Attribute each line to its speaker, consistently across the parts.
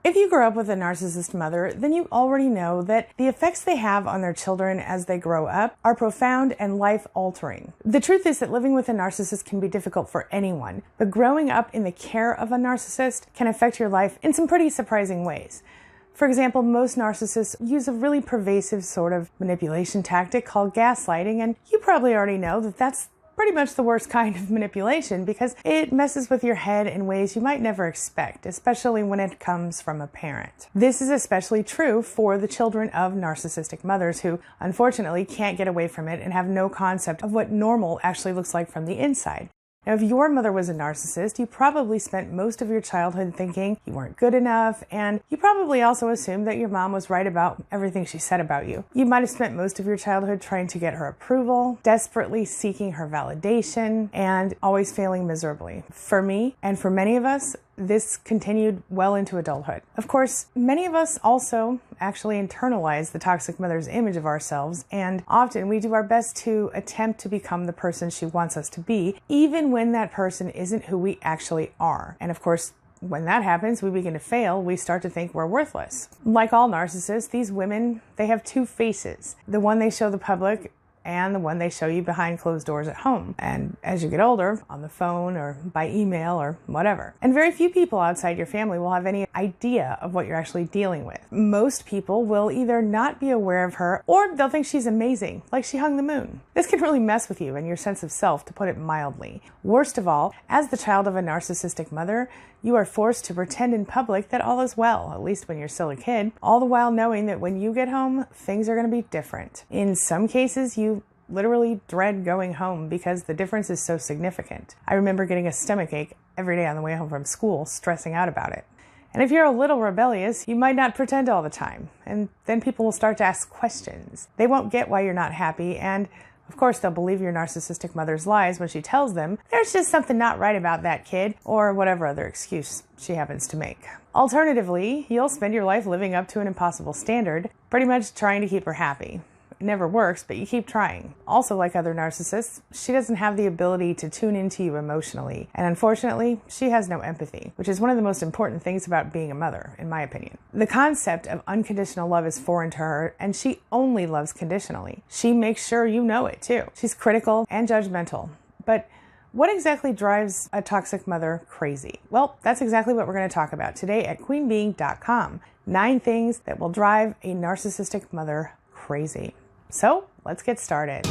Speaker 1: If you grow up with a narcissist mother, then you already know that the effects they have on their children as they grow up are profound and life-altering. The truth is that living with a narcissist can be difficult for anyone, but growing up in the care of a narcissist can affect your life in some pretty surprising ways. For example, most narcissists use a really pervasive sort of manipulation tactic called gaslighting, and you probably already know that that's pretty much the worst kind of manipulation because it messes with your head in ways you might never expect, especially when it comes from a parent. This is especially true for the children of narcissistic mothers who, unfortunately, can't get away from it and have no concept of what normal actually looks like from the inside. Now, if your mother was a narcissist, you probably spent most of your childhood thinking you weren't good enough, and you probably also assumed that your mom was right about everything she said about you. You might have spent most of your childhood trying to get her approval, desperately seeking her validation, and always failing miserably. For me, and for many of us, this continued well into adulthood. Of course, many of us also actually internalize the toxic mother's image of ourselves, and often we do our best to attempt to become the person she wants us to be, even when that person isn't who we actually are. And of course, when that happens, we begin to fail. We start to think we're worthless. Like all narcissists, these women, they have two faces. The one they show the public and the one they show you behind closed doors at home. And as you get older, on the phone or by email or whatever. And very few people outside your family will have any idea of what you're actually dealing with. Most people will either not be aware of her or they'll think she's amazing, like she hung the moon. This can really mess with you and your sense of self, to put it mildly. Worst of all, as the child of a narcissistic mother, you are forced to pretend in public that all is well, at least when you're still a kid, all the while knowing that when you get home, things are going to be different. In some cases, you literally dread going home because the difference is so significant. I remember getting a stomachache every day on the way home from school, stressing out about it. And if you're a little rebellious, you might not pretend all the time, and then people will start to ask questions. They won't get why you're not happy, and of course, they'll believe your narcissistic mother's lies when she tells them there's just something not right about that kid, or whatever other excuse she happens to make. Alternatively, you'll spend your life living up to an impossible standard, pretty much trying to keep her happy. It never works, but you keep trying. Also, like other narcissists, she doesn't have the ability to tune into you emotionally. And unfortunately, she has no empathy, which is one of the most important things about being a mother, in my opinion. The concept of unconditional love is foreign to her, and she only loves conditionally. She makes sure you know it, too. She's critical and judgmental. But what exactly drives a toxic mother crazy? Well, that's exactly what we're going to talk about today at queenbeing.com. 9 things that will drive a narcissistic mother crazy. So let's get started.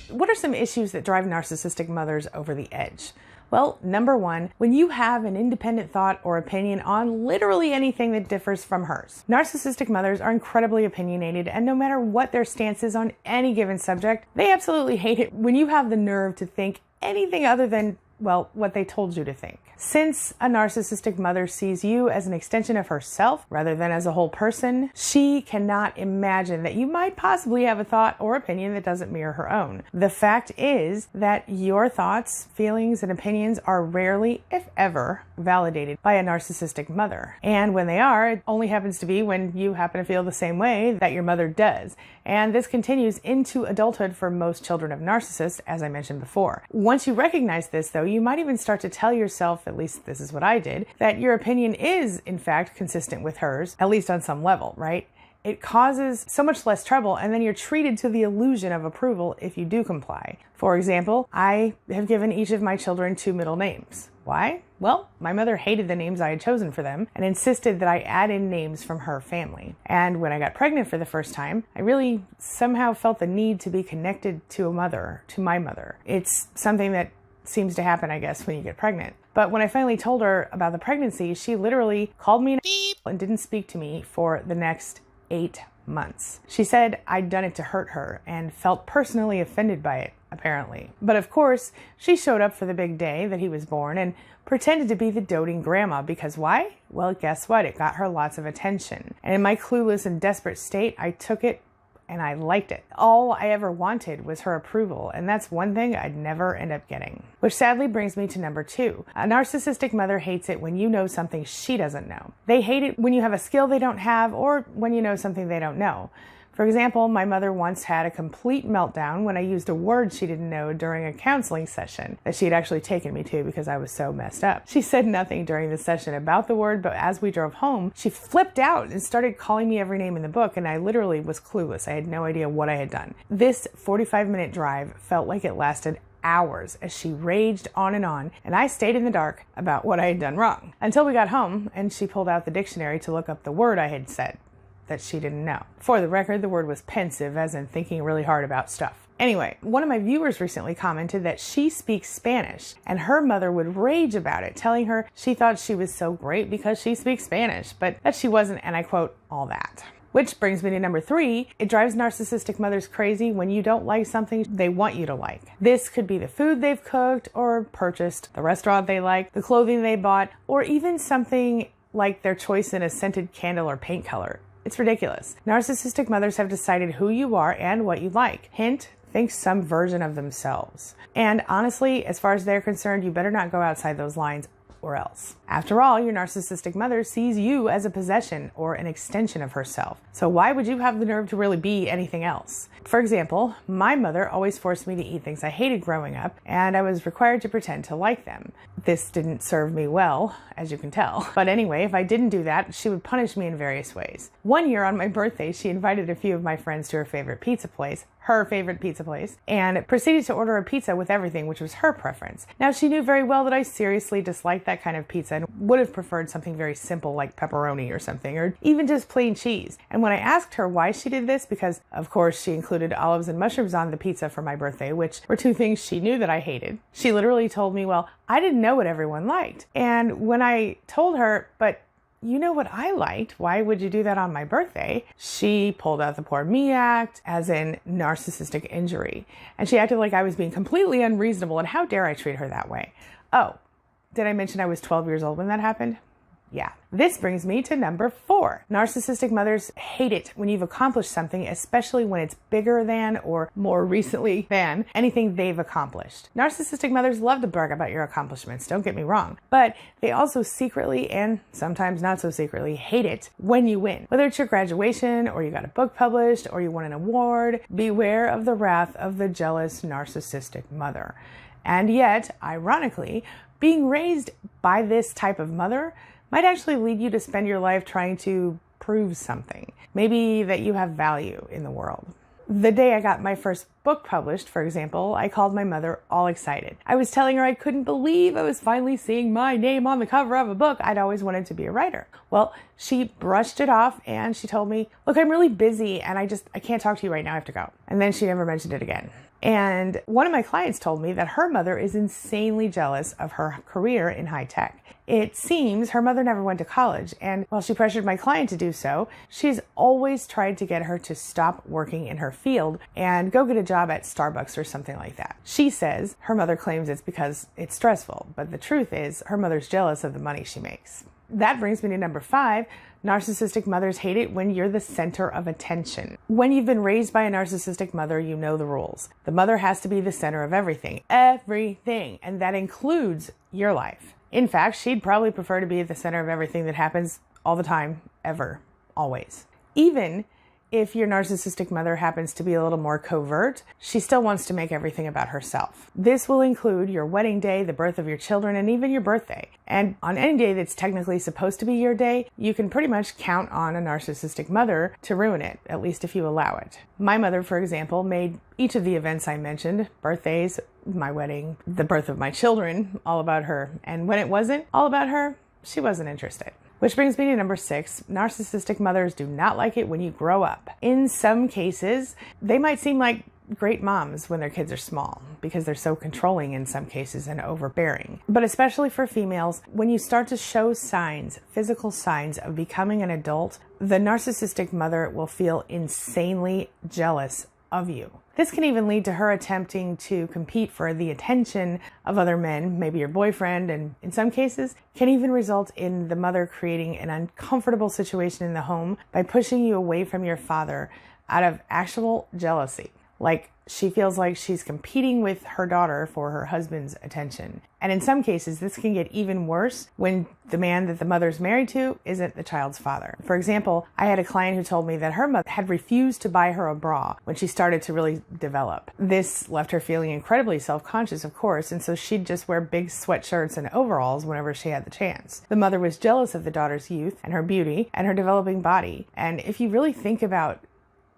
Speaker 1: What are some issues that drive narcissistic mothers over the edge? Well, number 1, when you have an independent thought or opinion on literally anything that differs from hers. Narcissistic mothers are incredibly opinionated, and no matter what their stance is on any given subject, they absolutely hate it when you have the nerve to think anything other than, well, what they told you to think. Since a narcissistic mother sees you as an extension of herself rather than as a whole person, she cannot imagine that you might possibly have a thought or opinion that doesn't mirror her own. The fact is that your thoughts, feelings, and opinions are rarely, if ever, validated by a narcissistic mother. And when they are, it only happens to be when you happen to feel the same way that your mother does. And this continues into adulthood for most children of narcissists, as I mentioned before. Once you recognize this, though, you might even start to tell yourself, at least this is what I did, that your opinion is, in fact, consistent with hers, at least on some level, right? It causes so much less trouble, and then you're treated to the illusion of approval if you do comply. For example, I have given each of my children 2 middle names. Why? Well, my mother hated the names I had chosen for them and insisted that I add in names from her family. And when I got pregnant for the first time, I really somehow felt the need to be connected to a mother, to my mother. It's something that seems to happen, I guess, when you get pregnant. But when I finally told her about the pregnancy, she literally called me and didn't speak to me for the next 8 months. She said I'd done it to hurt her and felt personally offended by it, apparently. But of course, she showed up for the big day that he was born and pretended to be the doting grandma because why? Well, guess what? It got her lots of attention. And in my clueless and desperate state, I took it and I liked it. All I ever wanted was her approval, and that's one thing I'd never end up getting. Which sadly brings me to number 2. A narcissistic mother hates it when you know something she doesn't know. They hate it when you have a skill they don't have or when you know something they don't know. For example, my mother once had a complete meltdown when I used a word she didn't know during a counseling session that she had actually taken me to because I was so messed up. She said nothing during the session about the word, but as we drove home, she flipped out and started calling me every name in the book, and I literally was clueless. I had no idea what I had done. This 45-minute drive felt like it lasted hours as she raged on, and I stayed in the dark about what I had done wrong until we got home and she pulled out the dictionary to look up the word I had said that she didn't know. For the record, the word was pensive, as in thinking really hard about stuff. Anyway, one of my viewers recently commented that she speaks Spanish and her mother would rage about it, telling her she thought she was so great because she speaks Spanish, but that she wasn't, and I quote, all that. Which brings me to number 3. It drives narcissistic mothers crazy when you don't like something they want you to like. This could be the food they've cooked or purchased, the restaurant they like, the clothing they bought, or even something like their choice in a scented candle or paint color. It's ridiculous. Narcissistic mothers have decided who you are and what you like. Hint, think some version of themselves. And honestly, as far as they're concerned, you better not go outside those lines or else. After all, your narcissistic mother sees you as a possession or an extension of herself. So why would you have the nerve to really be anything else? For example, my mother always forced me to eat things I hated growing up, and I was required to pretend to like them. This didn't serve me well, as you can tell. But anyway, if I didn't do that, she would punish me in various ways. One year on my birthday, she invited a few of my friends to her favorite pizza place, and proceeded to order a pizza with everything, which was her preference. Now, she knew very well that I seriously disliked that kind of pizza and would have preferred something very simple like pepperoni or something, or even just plain cheese. And when I asked her why she did this, because of course she included olives and mushrooms on the pizza for my birthday, which were two things she knew that I hated, she literally told me, well, I didn't know what everyone liked. And when I told her, but you know what I liked, why would you do that on my birthday? She pulled out the poor me act, as in narcissistic injury. And she acted like I was being completely unreasonable, and how dare I treat her that way? Oh, did I mention I was 12 years old when that happened? Yeah. This brings me to number 4. Narcissistic mothers hate it when you've accomplished something, especially when it's bigger than or more recently than anything they've accomplished. Narcissistic mothers love to brag about your accomplishments, don't get me wrong, but they also secretly, and sometimes not so secretly, hate it when you win. Whether it's your graduation, or you got a book published, or you won an award, beware of the wrath of the jealous narcissistic mother. And yet, ironically, being raised by this type of mother might actually lead you to spend your life trying to prove something. Maybe that you have value in the world. The day I got my first book published, for example, I called my mother all excited. I was telling her I couldn't believe I was finally seeing my name on the cover of a book. I'd always wanted to be a writer. Well, she brushed it off and she told me, look, I'm really busy and I can't talk to you right now. I have to go. And then she never mentioned it again. And one of my clients told me that her mother is insanely jealous of her career in high tech. It seems her mother never went to college, and while she pressured my client to do so, she's always tried to get her to stop working in her field and go get a job at Starbucks or something like that. She says her mother claims it's because it's stressful, but the truth is her mother's jealous of the money she makes. That brings me to number 5. Narcissistic mothers hate it when you're the center of attention. When you've been raised by a narcissistic mother, you know the rules. The mother has to be the center of everything, and that includes your life. In fact, she'd probably prefer to be at the center of everything that happens all the time, ever, always. Even if your narcissistic mother happens to be a little more covert, she still wants to make everything about herself. This will include your wedding day, the birth of your children, and even your birthday. And on any day that's technically supposed to be your day, you can pretty much count on a narcissistic mother to ruin it, at least if you allow it. My mother, for example, made each of the events I mentioned, birthdays, my wedding, the birth of my children, all about her. And when it wasn't all about her, she wasn't interested. Which brings me to number 6. Narcissistic mothers do not like it when you grow up. In some cases, they might seem like great moms when their kids are small because they're so controlling in some cases and overbearing. But especially for females, when you start to show signs, physical signs of becoming an adult, the narcissistic mother will feel insanely jealous of you. This can even lead to her attempting to compete for the attention of other men, maybe your boyfriend, and in some cases can even result in the mother creating an uncomfortable situation in the home by pushing you away from your father out of actual jealousy. Like she feels like she's competing with her daughter for her husband's attention. And in some cases, this can get even worse when the man that the mother's married to isn't the child's father. For example, I had a client who told me that her mother had refused to buy her a bra when she started to really develop. This left her feeling incredibly self-conscious, of course, and so she'd just wear big sweatshirts and overalls whenever she had the chance. The mother was jealous of the daughter's youth and her beauty and her developing body. And if you really think about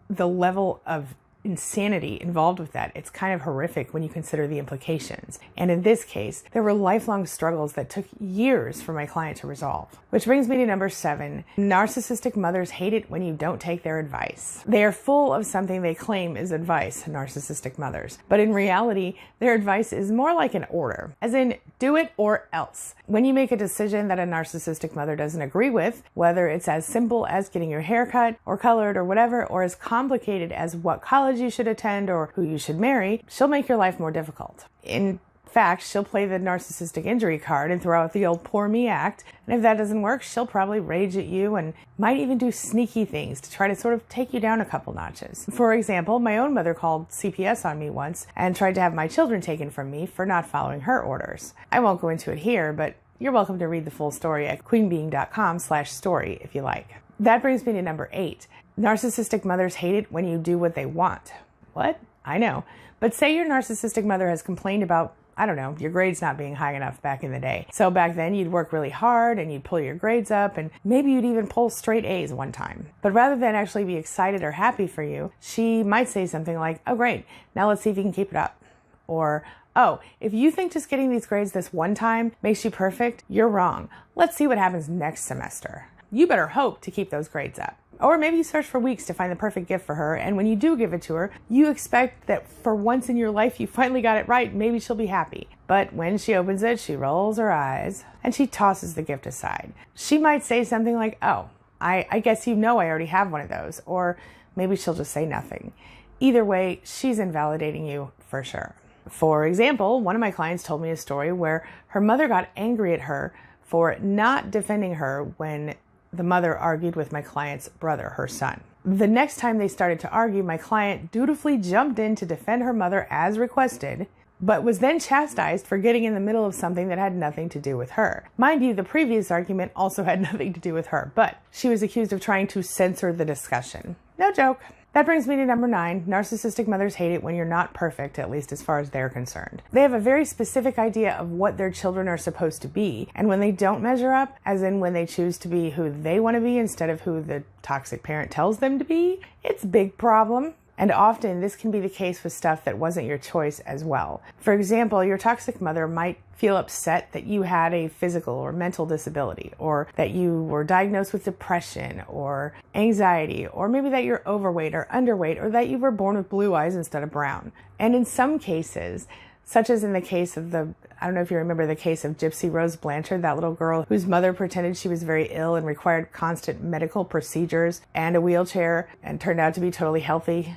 Speaker 1: the level of insanity involved with that, it's kind of horrific when you consider the implications. And in this case, there were lifelong struggles that took years for my client to resolve. Which brings me to number 7. Narcissistic mothers hate it when you don't take their advice. They are full of something they claim is advice, narcissistic mothers. But in reality, their advice is more like an order, as in, do it or else. When you make a decision that a narcissistic mother doesn't agree with, whether it's as simple as getting your hair cut or colored or whatever, or as complicated as what college you should attend or who you should marry, she'll make your life more difficult. In fact, she'll play the narcissistic injury card and throw out the old poor me act. And if that doesn't work, she'll probably rage at you and might even do sneaky things to try to sort of take you down a couple notches. For example, my own mother called CPS on me once and tried to have my children taken from me for not following her orders. I won't go into it here, but you're welcome to read the full story at queenbeing.com/story if you like. That brings me to number 8. Narcissistic mothers hate it when you do what they want. What? I know. But say your narcissistic mother has complained about, I don't know, your grades not being high enough back in the day. So back then you'd work really hard and you'd pull your grades up and maybe you'd even pull straight A's one time. But rather than actually be excited or happy for you, she might say something like, oh great, now let's see if you can keep it up. Or, oh, if you think just getting these grades this one time makes you perfect, you're wrong. Let's see what happens next semester. You better hope to keep those grades up. Or maybe you search for weeks to find the perfect gift for her, and when you do give it to her, you expect that for once in your life you finally got it right, maybe she'll be happy. But when she opens it, she rolls her eyes, and she tosses the gift aside. She might say something like, oh, I guess you know I already have one of those, or maybe she'll just say nothing. Either way, she's invalidating you for sure. For example, one of my clients told me a story where her mother got angry at her for not defending her when the mother argued with my client's brother, her son. The next time they started to argue, my client dutifully jumped in to defend her mother as requested, but was then chastised for getting in the middle of something that had nothing to do with her. Mind you, the previous argument also had nothing to do with her, but she was accused of trying to censor the discussion. No joke. That brings me to number 9. Narcissistic mothers hate it when you're not perfect, at least as far as they're concerned. They have a very specific idea of what their children are supposed to be, and when they don't measure up, as in when they choose to be who they want to be instead of who the toxic parent tells them to be, it's a big problem. And often this can be the case with stuff that wasn't your choice as well. For example, your toxic mother might feel upset that you had a physical or mental disability, or that you were diagnosed with depression or anxiety, or maybe that you're overweight or underweight, or that you were born with blue eyes instead of brown. And in some cases, such as in the case of I don't know if you remember the case of Gypsy Rose Blanchard, that little girl whose mother pretended she was very ill and required constant medical procedures and a wheelchair and turned out to be totally healthy.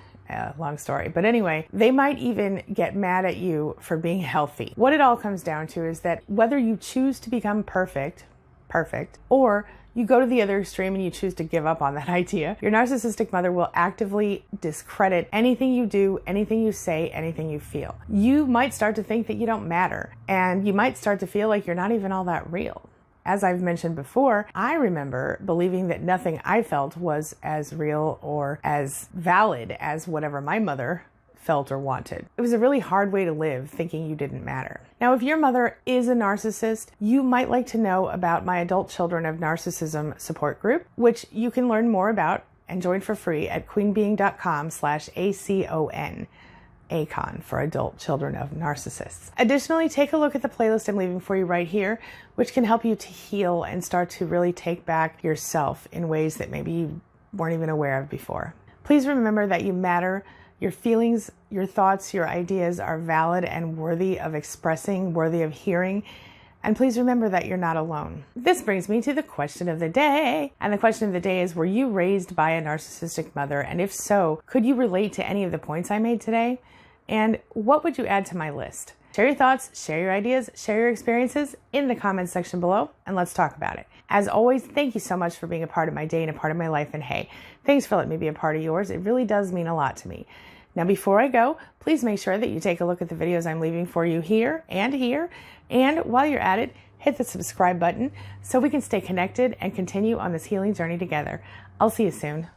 Speaker 1: Long story. But anyway, they might even get mad at you for being healthy. What it all comes down to is that whether you choose to become perfect, or you go to the other extreme and you choose to give up on that idea, your narcissistic mother will actively discredit anything you do, anything you say, anything you feel. You might start to think that you don't matter, and you might start to feel like you're not even all that real. As I've mentioned before, I remember believing that nothing I felt was as real or as valid as whatever my mother felt or wanted. It was a really hard way to live, thinking you didn't matter. Now, if your mother is a narcissist, you might like to know about my Adult Children of Narcissism support group, which you can learn more about and join for free at queenbeing.com/ACON. ACON for Adult Children of Narcissists. Additionally, take a look at the playlist I'm leaving for you right here, which can help you to heal and start to really take back yourself in ways that maybe you weren't even aware of before. Please remember that you matter. Your feelings, your thoughts, your ideas are valid and worthy of expressing, worthy of hearing. And please remember that you're not alone. This brings me to the question of the day. And the question of the day is, were you raised by a narcissistic mother? And if so, could you relate to any of the points I made today? And what would you add to my list? Share your thoughts, share your ideas, share your experiences in the comments section below, and let's talk about it. As always, thank you so much for being a part of my day and a part of my life. And hey, thanks for letting me be a part of yours. It really does mean a lot to me. Now, before I go, please make sure that you take a look at the videos I'm leaving for you here. And while you're at it, hit the subscribe button so we can stay connected and continue on this healing journey together. I'll see you soon.